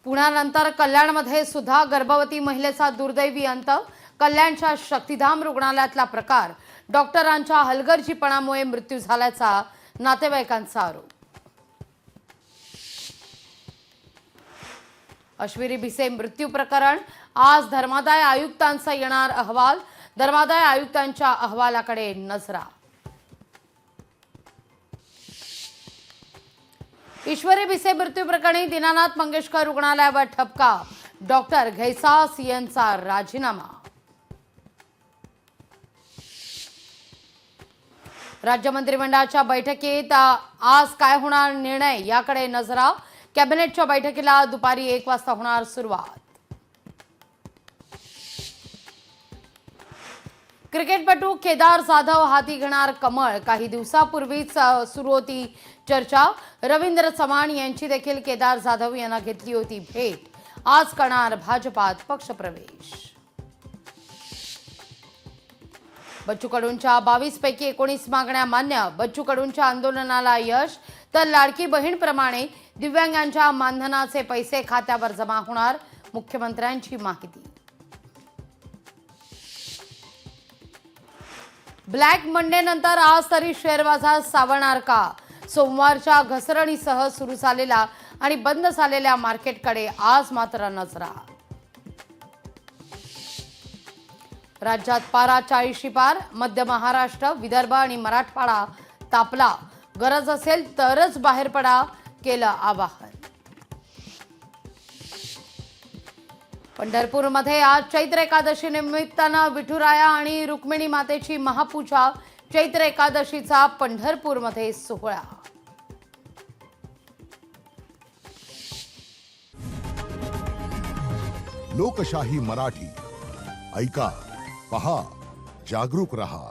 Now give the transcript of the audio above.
पुण्यानंतर कल्याणमध्ये सुद्धा गर्भवती महिलेचा दुर्दैवी अंत। कल्याणच्या शक्तिधाम रुग्णालयातला प्रकार। डॉक्टरांच्या हलगर्जीपणामुळे मृत्यू झाल्याचा नातेवाईकांचा आरोप। अश्विनी भिसे मृत्यू प्रकरण। आज धर्मादाय आयुक्तांचा येणार अहवाल। धर्मादाय आयुक्तांच्या अहवालाकडे नजरा। ईश्वरी भिसे मृत्यू प्रकरणी दीनानाथ मंगेशकर रुग्णालयावर ठपका। डॉक्टर घैसास यांचा राजीनामा। राज्य मंत्रिमंडळाच्या बैठकीत आज काय होणार निर्णय याकडे नजरा। कॅबिनेटच्या बैठकीला दुपारी 1 वाजता होणार सुरुवात। क्रिकेटपटू केदार जाधव हाती घेणार कमळ। काही दिवसापूर्वीच सुरू होती चर्चा। रवींद्र चव्हाण यांची देखील केदार जाधव यांना घेतली होती भेट। आज करणार भाजपात पक्षप्रवेश। बच्चू कडूंच्या 22 पैकी 19 मागण्या मान्य। बच्चू कडूंच्या आंदोलनाला यश। तर लाडकी बहीणप्रमाणे दिव्यांगांच्या मानधनाचे पैसे खात्यावर जमा होणार। मुख्यमंत्र्यांची माहिती। ब्लॅक मंडे नंतर आज तरी शेअर बाजार सावरणार का? सोमवारच्या घसरणीसह सुरू झालेला आणि बंद झालेल्या मार्केटकडे आज मात्र नजरा। राज्यात पारा 40शी पार। मध्य महाराष्ट्र, विदर्भ आणि मराठवाडा तापला। गरज असेल तरच बाहेर पडा, केलं आवाहन। पंढरपूरमध्ये आज चैत्र एकादशी निमित्तानं विठुराया आणि रुक्मिणी मातेची महापूजा। चैत्र एकादशीचा पंढरपूरमध्ये सोहळा। लोकशाही मराठी ऐका, पहा, जागरूक रहा।